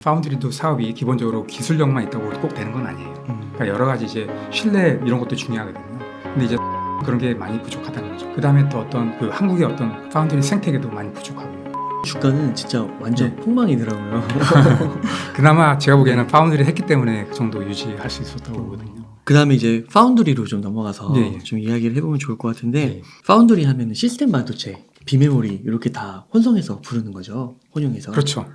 파운드리도 사업이 기본적으로 기술력만 있다고 꼭 되는 건 아니에요. 그러니까 여러 가지 이제 신뢰 이런 것도 중요하거든요. 근데 이제 그런 게 많이 부족하다는 거죠. 그 다음에 또 어떤 그 한국의 어떤 파운드리 생태계도 많이 부족하고요. 주가는 진짜 완전 폭망이더라고요. 그나마 제가 보기에는 파운드리 했기 때문에 그 정도 유지할 수 있었다고 보거든요. 그 다음에 이제 파운드리로 좀 넘어가서 예, 예. 좀 이야기를 해보면 좋을 것 같은데, 예. 파운드리 하면은 시스템 반도체, 비메모리 이렇게 다 혼성해서 부르는 거죠. 혼용해서. 그렇죠.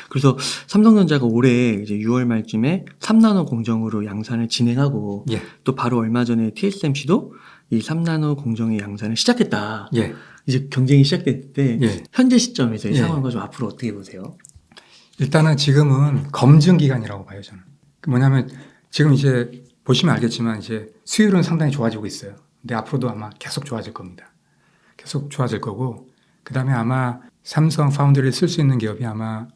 그래서 삼성전자가 올해 이제 6월 말쯤에 3나노 공정으로 양산을 진행하고, 예. 또 바로 얼마 전에 TSMC도 이 3나노 공정의 양산을 시작했다. 예. 이제 경쟁이 시작됐는데, 예. 현재 시점에서의 예. 상황과 좀 앞으로 어떻게 보세요? 일단은 지금은 검증 기간이라고 봐요, 저는. 뭐냐면 지금 이제 보시면 알겠지만 이제 수율은 상당히 좋아지고 있어요. 근데 앞으로도 아마 계속 좋아질 겁니다. 계속 좋아질 거고, 그 다음에 아마 삼성 파운드리를 쓸 수 있는 기업이 아마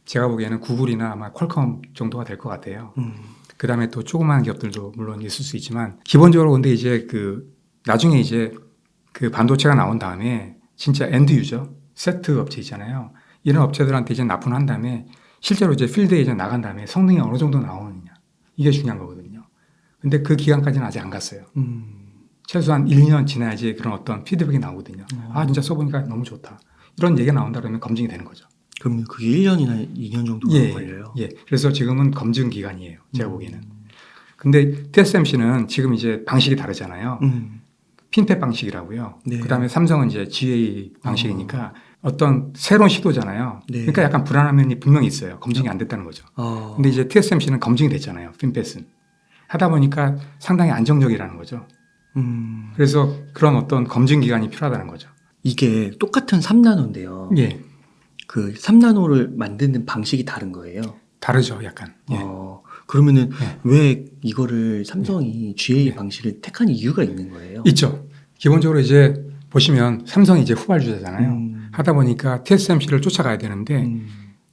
제가 보기에는 구글이나 아마 퀄컴 정도가 될 것 같아요. 그 다음에 또 조그마한 기업들도 물론 있을 수 있지만, 기본적으로 근데 이제 나중에 이제 그 반도체가 나온 다음에 진짜 엔드 유저, 세트 업체 있잖아요. 이런 업체들한테 이제 납품을 한 다음에 실제로 이제 필드에 이제 나간 다음에 성능이 어느 정도 나오느냐. 이게 중요한 거거든요. 근데 그 기간까지는 아직 안 갔어요. 최소한 1, 2년 지나야지 그런 어떤 피드백이 나오거든요. 아, 진짜 써보니까 너무 좋다. 이런 얘기가 나온다 그러면 검증이 되는 거죠. 그럼 그게 1년이나 2년 정도가 걸려요? 예. 그래서 지금은 검증 기간이에요. 제가 보기에는. 근데 TSMC는 지금 이제 방식이 다르잖아요. 핀팻 방식이라고요. 네. 그 다음에 삼성은 이제 GA 방식이니까 어떤 새로운 시도잖아요. 네. 그러니까 약간 불안한 면이 분명히 있어요. 검증이 안 됐다는 거죠. 근데 이제 TSMC는 검증이 됐잖아요. 핀팻은. 하다 보니까 상당히 안정적이라는 거죠. 그래서 그런 어떤 검증 기간이 필요하다는 거죠. 이게 똑같은 3나노인데요. 예. 그 3나노를 만드는 방식이 다른 거예요. 다르죠, 약간. 예. 그러면은 예. 왜 이거를 삼성이 GA 방식을 택한 이유가 있는 거예요? 있죠. 기본적으로 이제 보시면 삼성이 이제 후발주자잖아요. 하다 보니까 TSMC를 쫓아가야 되는데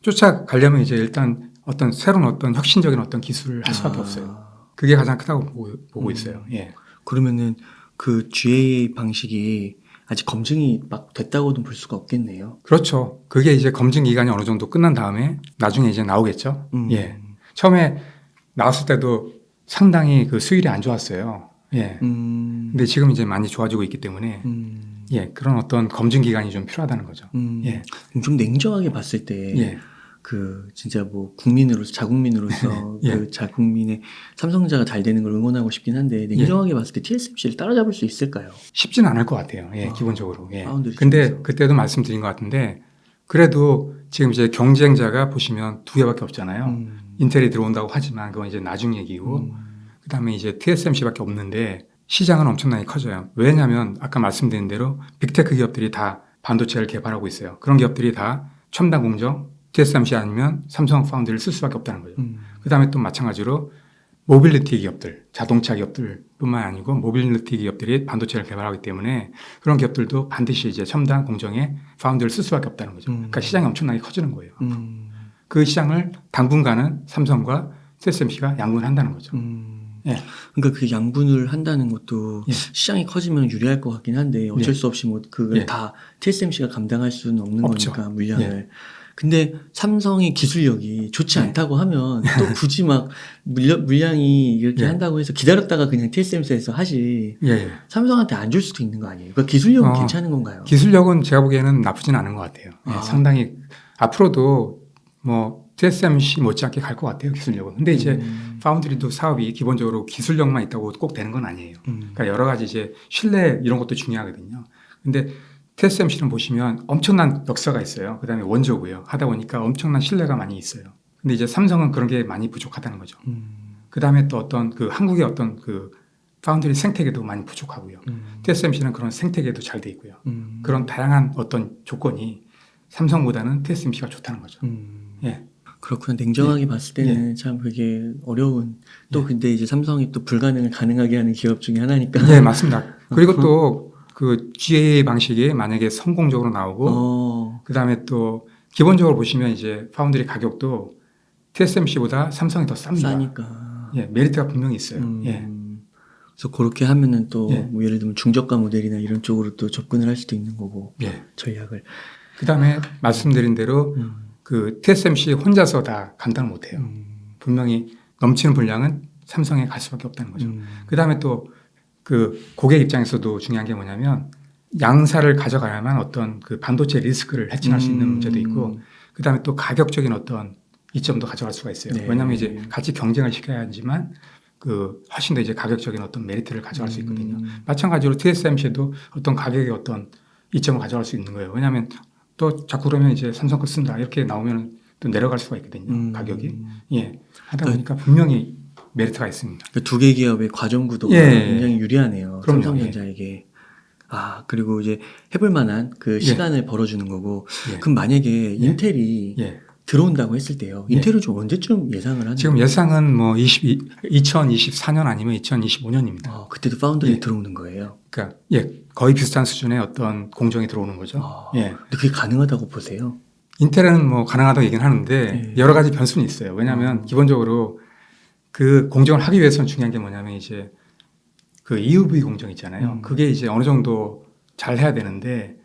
쫓아가려면 이제 일단 어떤 새로운 어떤 혁신적인 어떤 기술을 할 수밖에 없어요. 그게 가장 크다고 보고 있어요. 예. 그러면은 그 GA 방식이 아직 검증이 막 됐다고는 볼 수가 없겠네요. 그렇죠. 그게 이제 검증 기간이 어느 정도 끝난 다음에 나중에 이제 나오겠죠. 예. 처음에 나왔을 때도 상당히 그 수율이 안 좋았어요. 예. 근데 지금 이제 많이 좋아지고 있기 때문에 예, 그런 어떤 검증 기간이 좀 필요하다는 거죠. 예. 좀 냉정하게 봤을 때 예. 그 진짜 뭐 국민으로서 자국민으로서 예. 그 자국민의 삼성전자가 잘 되는 걸 응원하고 싶긴 한데 냉정하게 봤을 때 TSMC를 따라잡을 수 있을까요? 쉽지는 않을 것 같아요. 예, 기본적으로. 예. 파운드리 근데 쪽에서. 그때도 말씀드린 것 같은데 그래도 지금 이제 경쟁자가 보시면 두 개밖에 없잖아요. 인텔이 들어온다고 하지만 그건 이제 나중 얘기고 그다음에 이제 TSMC밖에 없는데 시장은 엄청나게 커져요. 왜냐하면 아까 말씀드린 대로 빅테크 기업들이 다 반도체를 개발하고 있어요. 그런 기업들이 다 첨단 공정, TSMC 아니면 삼성 파운드리를 쓸 수밖에 없다는 거죠. 그다음에 또 마찬가지로 모빌리티 기업들, 자동차 기업들뿐만 아니고 모빌리티 기업들이 반도체를 개발하기 때문에 그런 기업들도 반드시 이제 첨단 공정에 파운드리를 쓸 수밖에 없다는 거죠. 그러니까 시장이 엄청나게 커지는 거예요. 그 시장을 당분간은 삼성과 TSMC가 양분을 한다는 거죠. 예. 그러니까 그 양분을 한다는 것도 예. 시장이 커지면 유리할 것 같긴 한데 어쩔 수 없이 뭐 그걸 다 TSMC가 감당할 수는 없는 없죠. 거니까 물량을. 근데 삼성의 기술력이 좋지 않다고 하면 또 굳이 막 물량이 이렇게 한다고 해서 기다렸다가 그냥 TSMC에서 하지 삼성한테 안 줄 수도 있는 거 아니에요? 그러니까 기술력은 괜찮은 건가요? 기술력은 제가 보기에는 나쁘진 않은 것 같아요. 예, 상당히 앞으로도 뭐 TSMC 못지않게 갈 것 같아요. 기술력은. 근데 이제 파운드리도 사업이 기본적으로 기술력만 있다고 꼭 되는 건 아니에요. 그러니까 여러 가지 이제 신뢰 이런 것도 중요하거든요. 근데 TSMC는 보시면 엄청난 역사가 있어요. 그다음에 원조고요. 하다 보니까 엄청난 신뢰가 많이 있어요. 근데 이제 삼성은 그런 게 많이 부족하다는 거죠. 그다음에 또 어떤 그 한국의 어떤 그 파운드리 생태계도 많이 부족하고요. TSMC는 그런 생태계도 잘 돼 있고요. 그런 다양한 어떤 조건이 삼성보다는 TSMC가 좋다는 거죠. 예. 그렇구나. 냉정하게 봤을 때는 참 그게 어려운 또 근데 이제 삼성이 또 불가능을 가능하게 하는 기업 중에 하나니까. 네, 맞습니다. 그리고 또 그 GA 방식이 만약에 성공적으로 나오고 그다음에 또 기본적으로 보시면 이제 파운드리 가격도 TSMC보다 삼성이 더 쌉니다. 싸니까. 예, 메리트가 분명히 있어요. 예. 그래서 그렇게 하면은 또 뭐 예를 들면 중저가 모델이나 이런 쪽으로 또 접근을 할 수도 있는 거고 전략을. 그다음에 말씀드린 대로 그 TSMC 혼자서 다 감당을 못해요. 분명히 넘치는 분량은 삼성에 갈 수밖에 없다는 거죠. 그 다음에 또 그 고객 입장에서도 중요한 게 뭐냐면 양사를 가져가야만 어떤 그 반도체 리스크를 해칭할 수 있는 문제도 있고, 그 다음에 또 가격적인 어떤 이점도 가져갈 수가 있어요. 네. 왜냐하면 이제 같이 경쟁을 시켜야지만 그 훨씬 더 이제 가격적인 어떤 메리트를 가져갈 수 있거든요. 마찬가지로 TSMC도 어떤 가격의 어떤 이점을 가져갈 수 있는 거예요. 왜냐하면 또 자꾸 그러면 이제 삼성 거 쓴다 이렇게 나오면 또 내려갈 수가 있거든요. 가격이. 예. 하다 보니까 분명히 메리트가 있습니다. 그 두 개 기업의 과점 구도가 예. 굉장히 유리하네요. 그럼요. 삼성전자에게. 아, 그리고 이제 해볼 만한 그 시간을 벌어주는 거고. 예. 그럼 만약에 인텔이 예. 들어온다고 했을 때요. 인텔은 좀 언제쯤 예상을 하나요? 지금 예상은 뭐 2024년 아니면 2025년입니다. 그때도 파운드리 예. 들어오는 거예요. 그러니까 예, 거의 비슷한 수준의 어떤 공정이 들어오는 거죠. 예. 근데 그게 가능하다고 보세요? 인텔은 뭐 가능하다고 얘기는 하는데 예. 여러 가지 변수는 있어요. 왜냐하면 기본적으로 그 공정을 하기 위해서는 중요한 게 뭐냐면 이제 그 EUV 공정 있잖아요. 그게 이제 어느 정도 잘 해야 되는데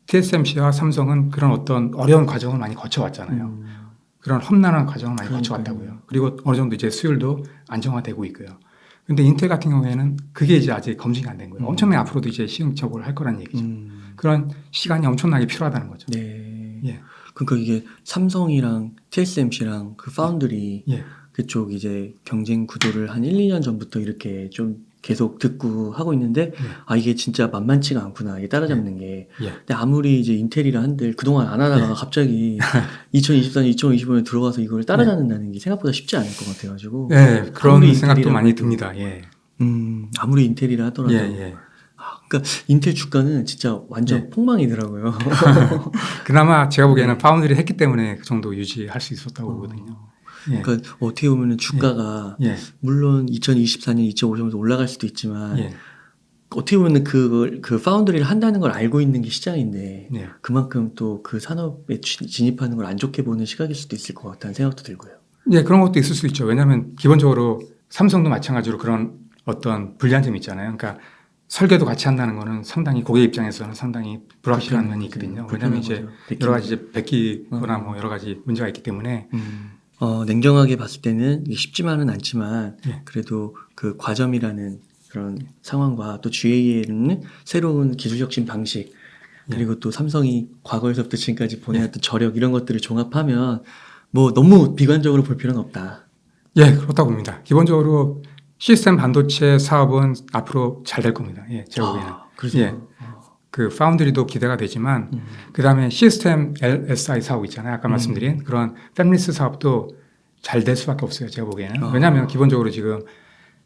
TSMC와 삼성은 그런 어떤 어려운 과정을 많이 거쳐왔잖아요. 그런 험난한 과정을 많이 거쳐왔다고요. 그리고 어느 정도 이제 수율도 안정화되고 있고요. 근데 인텔 같은 경우에는 그게 이제 아직 검증이 안 된 거예요. 엄청나게 앞으로도 이제 시행착오를 할 거란 얘기죠. 그런 시간이 엄청나게 필요하다는 거죠. 네. 예. 그러니까 이게 삼성이랑 TSMC랑 그 파운드리 예. 그쪽 이제 경쟁 구도를 한 1, 2년 전부터 이렇게 좀 계속 듣고 하고 있는데 아 이게 진짜 만만치가 않구나 이게 따라잡는 게. 예. 근데 아무리 이제 인텔이라 한들 그동안 안 하다가 갑자기 2024년, 2025년에 들어가서 이걸 따라잡는다는 게 생각보다 쉽지 않을 것 같아가지고. 네, 그런 아무리 생각도 인텔이라 많이 해도. 듭니다. 예. 아무리 인텔이라 하더라도. 예, 예. 그러니까 인텔 주가는 진짜 완전 예. 폭망이더라고요. 그나마 제가 보기에는 파운드리 했기 때문에 그 정도 유지할 수 있었다고 보거든요. 예. 그러니까 어떻게 보면 주가가 예. 물론 2024년, 2025년에서 올라갈 수도 있지만 예. 어떻게 보면 그 파운드리를 한다는 걸 알고 있는 게 시장인데 예. 그만큼 또 그 산업에 진입하는 걸 안 좋게 보는 시각일 수도 있을 것 같다는 생각도 들고요. 예, 그런 것도 있을 수 있죠. 왜냐하면 기본적으로 삼성도 마찬가지로 그런 어떤 불리한 점이 있잖아요. 그러니까 설계도 같이 한다는 거는 상당히 고객 입장에서는 상당히 불확실한 면이 있거든요. 왜냐하면 이제 여러 가지 이제 베끼거나 뭐 여러 가지 문제가 있기 때문에 냉정하게 봤을 때는 이게 쉽지만은 않지만 예. 그래도 그 과점이라는 그런 상황과 또 GA에는 새로운 기술 혁신 방식 그리고 또 삼성이 과거에서부터 지금까지 보내왔던 저력 이런 것들을 종합하면 뭐 너무 비관적으로 볼 필요는 없다. 예, 그렇다고 봅니다. 기본적으로 시스템 반도체 사업은 앞으로 잘 될 겁니다. 예, 제가 보기에는. 그래서 예. 그 파운드리도 기대가 되지만 그다음에 시스템 LSI 사업 있잖아요. 아까 말씀드린 그런 팹리스 사업도 잘 될 수밖에 없어요. 제가 보기에는. 왜냐하면 기본적으로 지금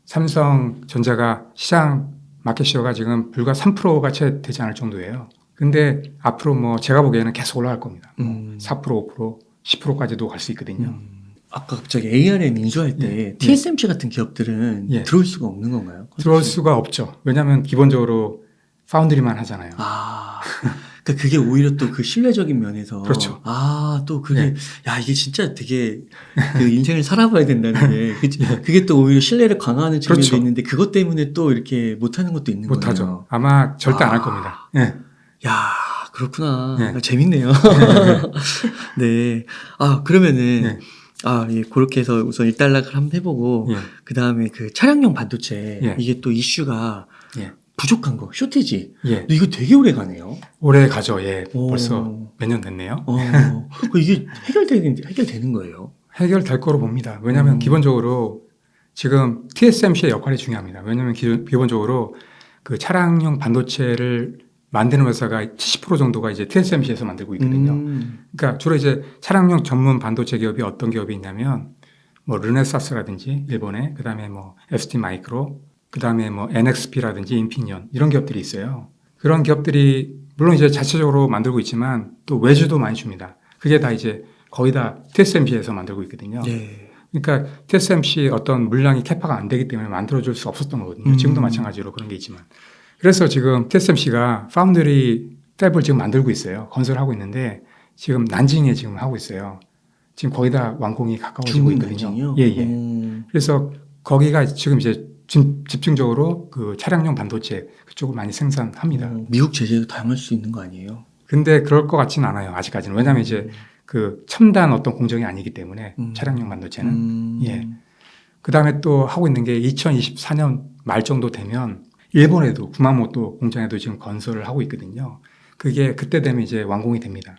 삼성전자가 시장 마켓시어가 지금 불과 3%가 채 되지 않을 정도예요. 근데 앞으로 뭐 제가 보기에는 계속 올라갈 겁니다. 뭐 4%, 5%, 10%까지도 갈 수 있거든요. 아까 갑자기 ARM 인수할 때 TSMC 같은 기업들은 예. 들어올 수가 없는 건가요? 들어올 수가 없죠. 왜냐하면 기본적으로 파운드리만 하잖아요. 그러니까 그게 오히려 또 그 신뢰적인 면에서 그렇죠. 또 그게 네. 야 이게 진짜 되게 그 인생을 살아봐야 된다는 게 그게 또 오히려 신뢰를 강화하는 측면도 그렇죠. 있는데 그것 때문에 또 이렇게 못하는 것도 있는 거예요. 못하죠. 아마 절대 안 할 겁니다. 예. 야 그렇구나. 네. 재밌네요. 네. 그러면은 네. 예, 그렇게 해서 우선 일단락을 한번 해보고 예. 그 다음에 그 차량용 반도체 예. 이게 또 이슈가 예. 부족한 거 쇼티지. 예. 근데 이거 되게 오래 가네요. 올해 가죠. 예. 오. 벌써 몇 년 됐네요. 이게 해결되는 거예요? 해결될 거로 봅니다. 왜냐하면 기본적으로 지금 TSMC의 역할이 중요합니다. 왜냐하면 기본적으로 그 차량용 반도체를 만드는 회사가 70% 정도가 이제 TSMC에서 만들고 있거든요. 그러니까 주로 이제 차량용 전문 반도체 기업이 어떤 기업이 있냐면 뭐 르네사스라든지 일본에 그다음에 뭐 ST 마이크로 그다음에 뭐 NXP라든지 인피니언 이런 기업들이 있어요. 그런 기업들이 물론 이제 자체적으로 만들고 있지만 또 외주도 많이 줍니다. 그게 다 이제 거의 다 TSMC에서 만들고 있거든요. 네. 그러니까 TSMC 어떤 물량이 캐파가 안 되기 때문에 만들어줄 수 없었던 거거든요. 지금도 마찬가지로 그런 게 있지만. 그래서 지금 TSMC가 파운드리 팹을 지금 만들고 있어요. 건설하고 있는데 지금 난징에 지금 하고 있어요. 지금 거의 다 완공이 가까워지고 있거든요. 난징이요? 예. 그래서 거기가 지금 이제 집중적으로 그 차량용 반도체 그쪽을 많이 생산합니다. 미국 제재도 당할 수 있는 거 아니에요? 근데 그럴 것 같지는 않아요. 아직까지는. 왜냐하면 이제 그 첨단 어떤 공정이 아니기 때문에 차량용 반도체는 예. 그다음에 또 하고 있는 게 2024년 말 정도 되면 일본에도 구마모토 공장에도 지금 건설을 하고 있거든요. 그게 그때 되면 이제 완공이 됩니다.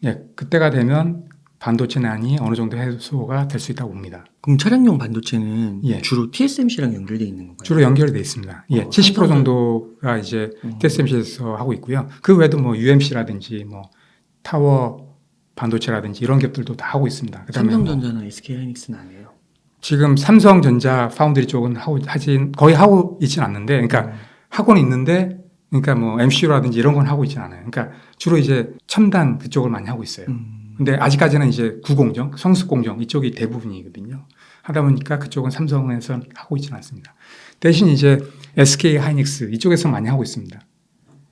예, 그때가 되면 반도체난이 어느 정도 해소가 될 수 있다고 봅니다. 그럼 차량용 반도체는 예. 주로 TSMC랑 연결되어 있는 건가요? 주로 연결이 돼 있습니다. 예, 70% 정도가 이제 TSMC에서 하고 있고요. 그 외에도 뭐 UMC라든지 뭐 타워 반도체라든지 이런 기업들도 다 하고 있습니다. 그다음에 삼성전자나 SK하이닉스는 안 해요. 지금 삼성전자 파운드리 쪽은 거의 하고 있진 않는데, 그러니까 하고는 있는데, 그러니까 뭐 MCU라든지 이런 건 하고 있진 않아요. 그러니까 주로 이제 첨단 그쪽을 많이 하고 있어요. 근데 아직까지는 이제 구공정, 성숙공정 이쪽이 대부분이거든요. 하다 보니까 그쪽은 삼성에서 하고 있지는 않습니다. 대신 이제 SK 하이닉스 이쪽에서 많이 하고 있습니다.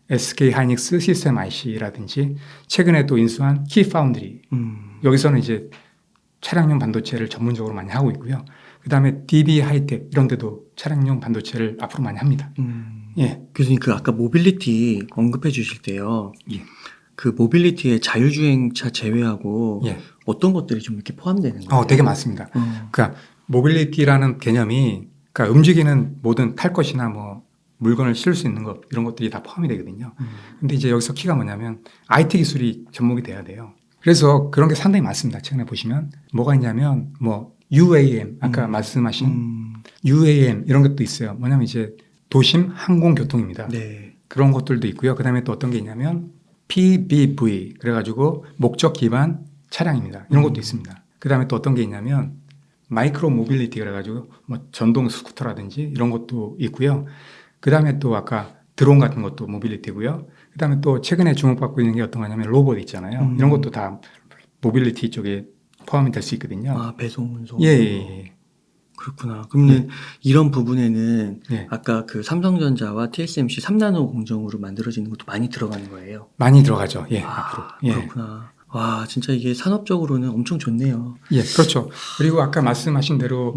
SK 하이닉스 시스템 IC라든지 최근에 또 인수한 키 파운드리 여기서는 이제 차량용 반도체를 전문적으로 많이 하고 있고요. 그다음에 DB 하이텍 이런 데도 차량용 반도체를 앞으로 많이 합니다. 예. 교수님 그 아까 모빌리티 언급해 주실 때요. 예. 그 모빌리티의 자율주행차 제외하고 예. 어떤 것들이 좀 이렇게 포함되는 거예요? 되게 많습니다. 그러니까 모빌리티라는 개념이 그러니까 움직이는 모든 탈 것이나 뭐 물건을 실을 수 있는 것 이런 것들이 다 포함이 되거든요. 근데 이제 여기서 키가 뭐냐면 IT 기술이 접목이 돼야 돼요. 그래서 그런 게 상당히 많습니다. 최근에 보시면 뭐가 있냐면 뭐 UAM 아까 말씀하신 UAM 이런 것도 있어요. 뭐냐면 이제 도심 항공교통입니다. 네. 그런 것들도 있고요. 그다음에 또 어떤 게 있냐면 PBV 그래가지고 목적 기반 차량입니다. 이런 것도 있습니다. 그다음에 또 어떤 게 있냐면 마이크로 모빌리티 그래가지고 뭐 전동 스쿠터라든지 이런 것도 있고요. 그다음에 또 아까 드론 같은 것도 모빌리티고요. 그다음에 또 최근에 주목받고 있는 게 어떤 거냐면 로봇 있잖아요. 이런 것도 다 모빌리티 쪽에 포함이 될 수 있거든요. 아, 배송 운송. 예. 그렇구나. 그러면 이런 부분에는 예. 아까 그 삼성전자와 TSMC 3나노 공정으로 만들어지는 것도 많이 들어가는 거예요. 많이 들어가죠. 예, 아, 앞으로. 예. 그렇구나. 와, 진짜 이게 산업적으로는 엄청 좋네요. 예, 그렇죠. 그리고 아까 말씀하신 대로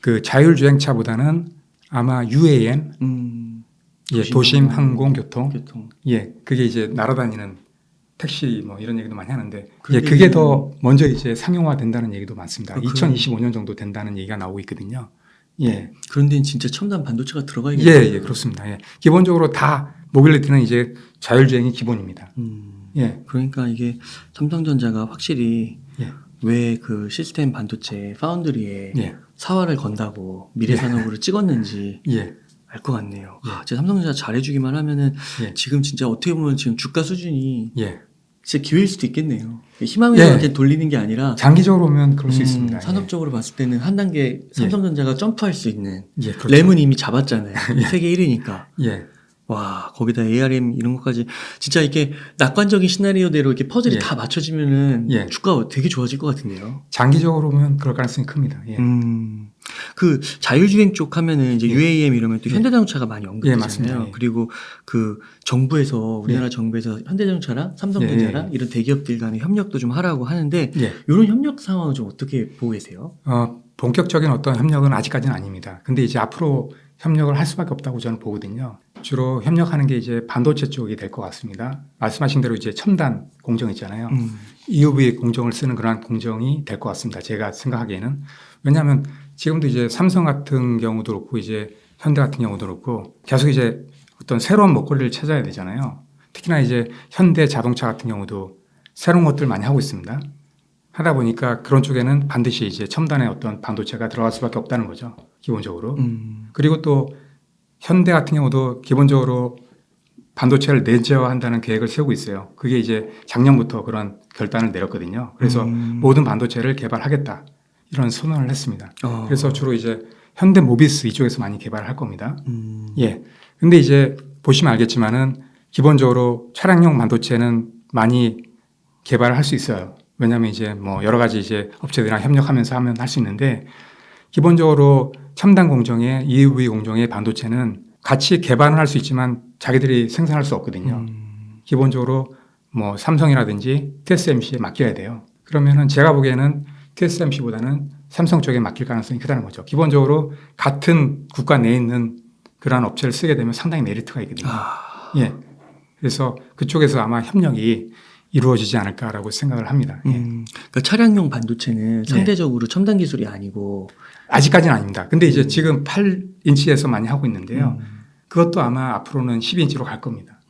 그 자율주행차보다는 아마 UAM, 예, 도심 항공교통, 예, 그게 이제 날아다니는 택시 뭐 이런 얘기도 많이 하는데, 예, 그게 더 먼저 이제 상용화 된다는 얘기도 많습니다. 2025년 정도 된다는 얘기가 나오고 있거든요. 예. 그런데 진짜 첨단 반도체가 들어가야겠네요. 예, 그렇습니다. 예. 기본적으로 다 모빌리티는 이제 자율주행이 기본입니다. 예. 그러니까 이게 삼성전자가 확실히 예. 왜 그 시스템 반도체 파운드리에 예. 사활을 건다고 미래 산업으로 찍었는지 예. 알 것 같네요. 진짜 삼성전자 잘해주기만 하면은 예. 지금 진짜 어떻게 보면 지금 주가 수준이 예. 진짜 기회일 수도 있겠네요. 희망을 돌리는 게 아니라 장기적으로 보면 그럴 수 있습니다. 산업적으로 봤을 때는 한 단계 삼성전자가 점프할 수 있는 예, 그렇죠. 램은 이미 잡았잖아요. 세계 1위니까. 예. 와, 거기다 ARM 이런 것까지 진짜 이렇게 낙관적인 시나리오대로 이렇게 퍼즐이 예. 다 맞춰지면은 예. 주가 되게 좋아질 것 같은데요. 장기적으로 보면 그럴 가능성이 큽니다. 예. 그 자율주행 쪽 하면은 이제 UAM 이러면 또 현대자동차가 많이 언급되잖아요. 맞습니다. 예. 그리고 그 정부에서 우리나라 정부에서 현대자동차랑 삼성전자랑 이런 대기업들 간의 협력도 좀 하라고 하는데 이런 협력 상황은 좀 어떻게 보고 계세요? 본격적인 어떤 협력은 아직까지는 아닙니다. 근데 이제 앞으로 협력을 할 수밖에 없다고 저는 보거든요. 주로 협력하는 게 이제 반도체 쪽이 될 것 같습니다. 말씀하신 대로 이제 첨단 공정 있잖아요. EUV 공정을 쓰는 그러한 공정이 될 것 같습니다. 제가 생각하기에는. 왜냐하면 지금도 이제 삼성 같은 경우도 그렇고 이제 현대 같은 경우도 그렇고 계속 이제 어떤 새로운 먹거리를 찾아야 되잖아요. 특히나 이제 현대 자동차 같은 경우도 새로운 것들 많이 하고 있습니다. 하다 보니까 그런 쪽에는 반드시 이제 첨단의 어떤 반도체가 들어갈 수밖에 없다는 거죠. 기본적으로. 그리고 또 현대 같은 경우도 기본적으로 반도체를 내재화한다는 계획을 세우고 있어요. 그게 이제 작년부터 그런 결단을 내렸거든요. 그래서 모든 반도체를 개발하겠다. 이런 선언을 했습니다. 그래서 주로 이제 현대 모비스 이쪽에서 많이 개발을 할 겁니다. 예. 근데 이제 보시면 알겠지만은 기본적으로 차량용 반도체는 많이 개발을 할 수 있어요. 왜냐하면 이제 뭐 여러 가지 이제 업체들이랑 협력하면서 하면 할 수 있는데 기본적으로 첨단 공정의 EUV 공정의 반도체는 같이 개발은 할 수 있지만 자기들이 생산할 수 없거든요. 기본적으로 뭐 삼성이라든지 TSMC에 맡겨야 돼요. 그러면은 제가 보기에는 TSMC보다는 삼성 쪽에 맡길 가능성이 크다는 거죠. 기본적으로 같은 국가 내에 있는 그러한 업체를 쓰게 되면 상당히 메리트가 있거든요. 예. 그래서 그쪽에서 아마 협력이 이루어지지 않을까라고 생각을 합니다. 예. 그러니까 차량용 반도체는 상대적으로 첨단 기술이 아니고 아직까지는 아닙니다. 근데 이제 지금 8인치에서 많이 하고 있는데요. 그것도 아마 앞으로는 10인치로 갈 겁니다.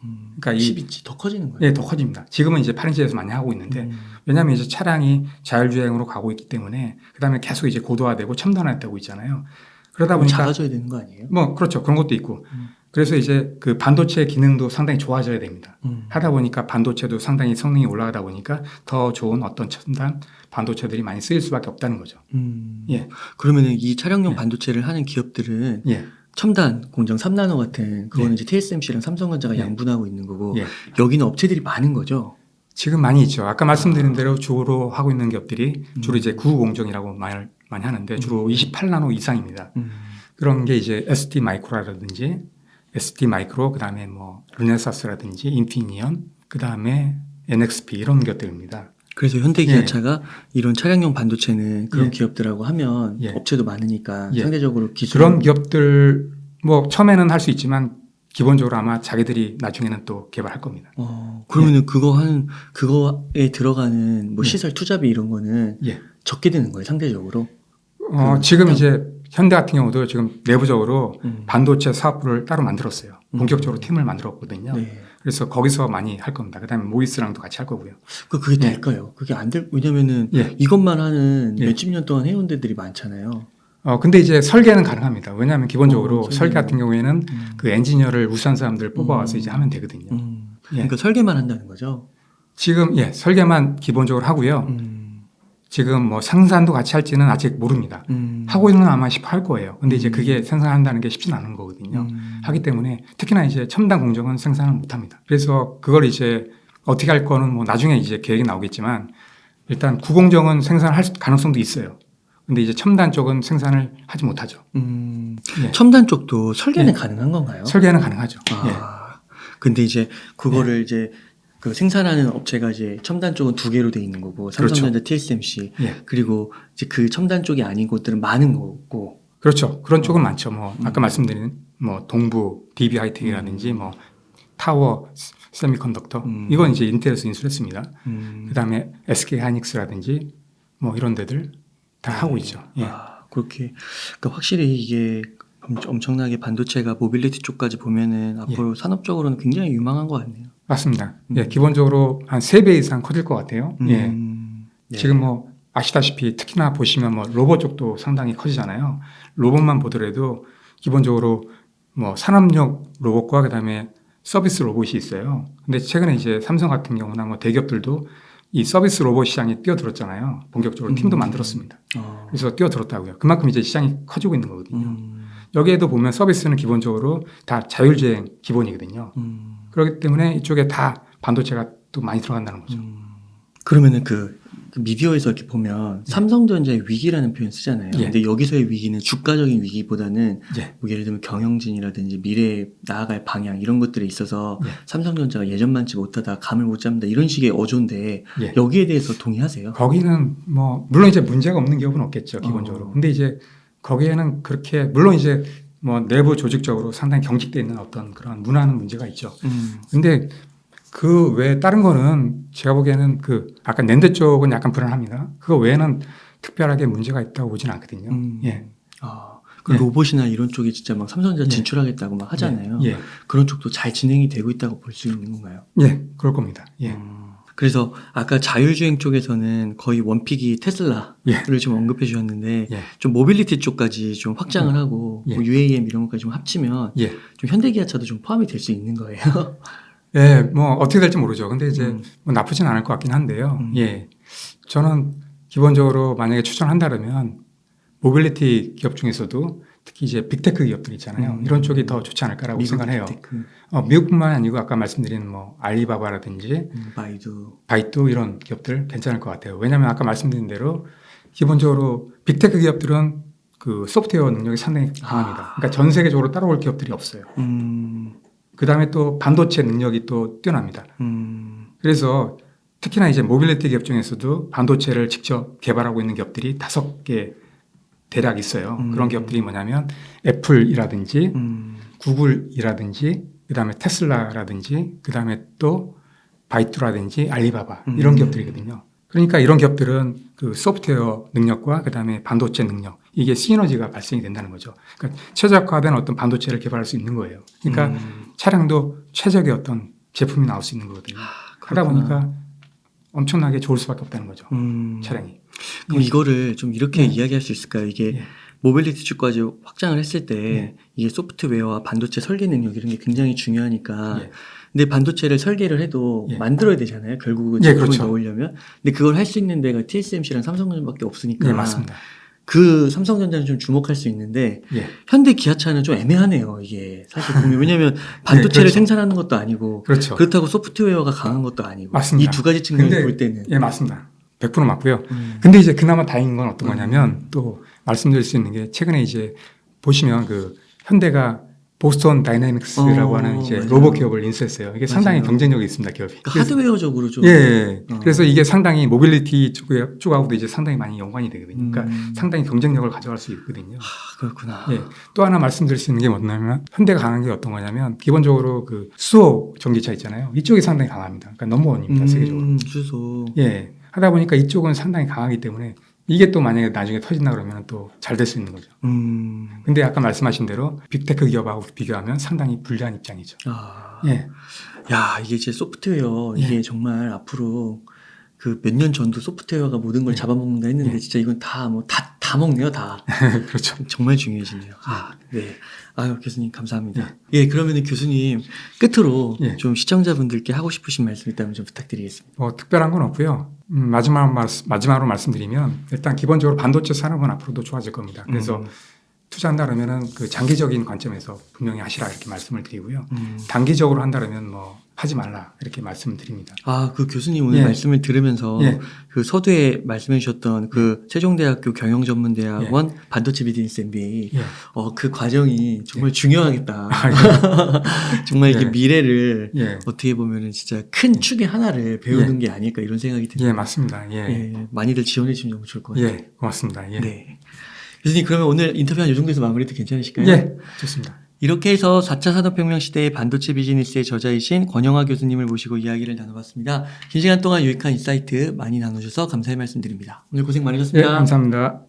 그러니까 10인치 더 커지는 거예요? 네, 더 커집니다. 지금은 이제 8인치에서 많이 하고 있는데 왜냐하면 이제 차량이 자율주행으로 가고 있기 때문에 그다음에 계속 이제 고도화되고 첨단화되고 있잖아요. 그러다 보니까 작아져야 되는 거 아니에요? 뭐 그렇죠. 그런 것도 있고. 그래서 이제 그 반도체 기능도 상당히 좋아져야 됩니다. 하다 보니까 반도체도 상당히 성능이 올라가다 보니까 더 좋은 어떤 첨단 반도체들이 많이 쓰일 수밖에 없다는 거죠. 예. 그러면은 이 차량용 반도체를 하는 기업들은 첨단 공정 3나노 같은 그거는 이제 TSMC랑 삼성전자가 양분하고 있는 거고 여기는 업체들이 많은 거죠. 지금 많이 있죠. 아까 말씀드린 대로 주로 하고 있는 기업들이 주로 이제 구공정이라고 말을 많이 하는데 주로 28나노 이상입니다. 그런 게 이제 ST 마이크로라든지 ST 마이크로, 그다음에 뭐 르네사스라든지 인피니언, 그다음에 NXP 이런 것들입니다. 그래서 현대기아차가 이런 차량용 반도체는 그런 기업들하고 하면 업체도 많으니까 상대적으로 기술 그런 기업들 뭐 처음에는 할 수 있지만 기본적으로 아마 자기들이 나중에는 또 개발할 겁니다. 그러면은 그거에 들어가는 뭐 시설 투자비 이런 거는 적게 되는 거예요, 상대적으로? 지금 이제 현대 같은 경우도 지금 내부적으로 반도체 사업부를 따로 만들었어요. 본격적으로 팀을 만들었거든요. 그래서 거기서 많이 할 겁니다. 그다음에 모이스랑도 같이 할 거고요. 그게 될까요? 그게 안 될, 왜냐면은 이것만 하는 몇십 년 동안 해온 데들이 많잖아요. 근데 이제 설계는 가능합니다. 왜냐하면 기본적으로 설계 같은 경우에는 그 엔지니어를 우수한 사람들 뽑아와서 이제 하면 되거든요. 그러니까 설계만 한다는 거죠? 지금 설계만 기본적으로 하고요. 지금 뭐 생산도 같이 할지는 아직 모릅니다. 하고 있는 건 아마 할 거예요. 근데 이제 그게 생산한다는 게 쉽지는 않은 거거든요. 하기 때문에 특히나 이제 첨단 공정은 생산을 못 합니다. 그래서 그걸 이제 어떻게 할 거는 뭐 나중에 이제 계획이 나오겠지만 일단 구공정은 생산할 가능성도 있어요. 근데 이제 첨단 쪽은 생산을 하지 못하죠. 첨단 쪽도 설계는 가능한 건가요? 설계는 가능하죠. 근데 이제 그거를 이제 그 생산하는 업체가 이제 첨단 쪽은 2개로 돼 있는 거고 삼성전자, TSMC 그리고 이제 그 첨단 쪽이 아닌 곳들은 많은 거고. 그렇죠. 그런 쪽은 많죠. 뭐 아까 말씀드린 뭐 동부 DB 하이텍이라든지 뭐 타워 세미컨덕터 이건 이제 인텔에서 인수했습니다. 그다음에 SK 하이닉스라든지 뭐 이런 데들 다 하고 있죠. 그렇게 그러니까 확실히 이게 엄청나게 반도체가 모빌리티 쪽까지 보면은 앞으로 산업적으로는 굉장히 유망한 것 같네요. 맞습니다. 기본적으로 한 3배 이상 커질 것 같아요. 지금 뭐 아시다시피 특히나 보시면 뭐 로봇 쪽도 상당히 커지잖아요. 로봇만 보더라도 기본적으로 뭐 산업용 로봇과 그다음에 서비스 로봇이 있어요. 근데 최근에 이제 삼성 같은 경우나 뭐 대기업들도 이 서비스 로봇 시장에 뛰어들었잖아요. 본격적으로 팀도 만들었습니다. 그래서 뛰어들었다고요. 그만큼 이제 시장이 커지고 있는 거거든요. 여기에도 보면 서비스는 기본적으로 다 자율주행 기본이거든요. 그렇기 때문에 이쪽에 다 반도체가 또 많이 들어간다는 거죠. 그러면은 그 미디어에서 이렇게 보면 삼성전자의 위기라는 표현 쓰잖아요. 근데 여기서의 위기는 주가적인 위기보다는 뭐 예를 들면 경영진이라든지 미래에 나아갈 방향 이런 것들에 있어서 삼성전자가 예전만치 못하다 감을 못 잡는다 이런 식의 어조인데 여기에 대해서 동의하세요? 거기는 뭐 물론 이제 문제가 없는 기업은 없겠죠 기본적으로. 근데 이제 거기에는 그렇게 물론 이제 뭐 내부 조직적으로 상당히 경직되어 있는 어떤 그런 문화는 문제가 있죠. 근데 그 외에 다른 거는 제가 보기에는 그 아까 낸드 쪽은 약간 불안합니다. 그거 외에는 특별하게 문제가 있다고 보지는 않거든요. 그 로봇이나 이런 쪽이 진짜 막 삼성전자 진출하겠다고 막 하잖아요. 그런 쪽도 잘 진행이 되고 있다고 볼 수 있는 건가요? 그럴 겁니다. 그래서 아까 자율주행 쪽에서는 거의 원픽이 테슬라를 좀 언급해 주셨는데 좀 모빌리티 쪽까지 좀 확장을 하고 뭐 UAM 이런 것까지 좀 합치면 좀 현대기아차도 좀 포함이 될 수 있는 거예요. 뭐 어떻게 될지 모르죠. 근데 이제 뭐 나쁘진 않을 것 같긴 한데요. 저는 기본적으로 만약에 추천한다면 모빌리티 기업 중에서도 특히 이제 빅테크 기업들 있잖아요. 이런 쪽이 더 좋지 않을까라고 생각해요. 미국뿐만 아니고 아까 말씀드린 뭐 알리바바라든지 바이두 이런 기업들 괜찮을 것 같아요. 왜냐하면 아까 말씀드린 대로 기본적으로 빅테크 기업들은 그 소프트웨어 능력이 상당히 강합니다. 그러니까 전 세계적으로 따라올 기업들이 없어요. 그 다음에 또 반도체 능력이 또 뛰어납니다. 그래서 특히나 이제 모빌리티 기업 중에서도 반도체를 직접 개발하고 있는 기업들이 5개 대략 있어요. 그런 기업들이 뭐냐면 애플이라든지 구글이라든지 그 다음에 테슬라라든지 그 다음에 또 바이투라든지 알리바바 이런 기업들이거든요. 그러니까 이런 기업들은 그 소프트웨어 능력과 그다음에 반도체 능력 이게 시너지가 발생이 된다는 거죠. 그러니까 최적화된 어떤 반도체를 개발할 수 있는 거예요. 그러니까 차량도 최적의 어떤 제품이 나올 수 있는 거거든요. 하다 보니까 엄청나게 좋을 수밖에 없다는 거죠. 차량이. 그럼 이거를 좀 이렇게 이야기할 수 있을까요? 이게 모빌리티 주까지 확장을 했을 때 이게 소프트웨어와 반도체 설계 능력 이런 게 굉장히 중요하니까 근데 반도체를 설계를 해도 만들어야 되잖아요. 결국은 제품을 그렇죠. 넣으려면. 근데 그걸 할 수 있는 데가 TSMC랑 삼성전자밖에 없으니까. 맞습니다. 그 삼성전자는 좀 주목할 수 있는데 현대 기아차는 좀 애매하네요. 이게 사실 보면 왜냐하면 반도체를 그렇죠. 생산하는 것도 아니고 그렇죠. 그렇다고 소프트웨어가 강한 것도 아니고 맞습니다. 이 두 가지 측면을 볼 때는 맞습니다. 100% 맞고요. 근데 이제 그나마 다행인 건 어떤 거냐면 또 말씀드릴 수 있는 게 최근에 이제 보시면 그 현대가 보스턴 다이내믹스라고 하는 이제 맞아요. 로봇 기업을 인수했어요. 이게 상당히 맞아요. 경쟁력이 있습니다, 기업이. 그러니까 하드웨어적으로 좀 그래서 이게 상당히 모빌리티 쪽하고도 이제 상당히 많이 연관이 되거든요. 그러니까 상당히 경쟁력을 가져갈 수 있거든요. 그렇구나. 또 하나 말씀드릴 수 있는 게 뭐냐면 현대가 강한 게 어떤 거냐면 기본적으로 그 수소 전기차 있잖아요. 이쪽이 상당히 강합니다. 그러니까 넘버원입니다, 세계적으로. 수소. 하다 보니까 이쪽은 상당히 강하기 때문에 이게 또 만약에 나중에 터진다 그러면 또 잘 될 수 있는 거죠. 근데 아까 말씀하신 대로 빅테크 기업하고 비교하면 상당히 불리한 입장이죠. 야, 이게 제 소프트웨어 이게 정말 앞으로 그 몇 년 전도 소프트웨어가 모든 걸 잡아먹는다 했는데 진짜 이건 다 먹네요, 다. 그렇죠. 정말 중요해지네요. 네. 아유, 교수님 감사합니다. 그러면은 교수님 끝으로 좀 시청자분들께 하고 싶으신 말씀 있다면 좀 부탁드리겠습니다. 특별한 건 없고요. 마지막으로 말씀드리면 일단 기본적으로 반도체 산업은 앞으로도 좋아질 겁니다. 그래서 투자한다 그러면은 그 장기적인 관점에서 분명히 하시라 이렇게 말씀을 드리고요. 단기적으로 한다 그러면 뭐 하지 말라 이렇게 말씀을 드립니다. 그 교수님 오늘 말씀을 들으면서 그 서두에 말씀해 주셨던 그 세종대학교 경영전문대학원 반도체 비즈니스 MBA 그 과정이 정말 중요하겠다. 정말 이게 미래를 어떻게 보면은 진짜 큰 축의 하나를 배우는 게 아닐까 이런 생각이 듭니다. 맞습니다. 많이들 지원해 주시면 너무 좋을 것 같아요. 고맙습니다. 네. 교수님 그러면 오늘 인터뷰 한 이 정도에서 마무리도 괜찮으실까요? 좋습니다. 이렇게 해서 4차 산업혁명 시대의 반도체 비즈니스의 저자이신 권영하 교수님을 모시고 이야기를 나눠봤습니다. 긴 시간 동안 유익한 인사이트 많이 나누셔서 감사의 말씀드립니다. 오늘 고생 많으셨습니다. 감사합니다.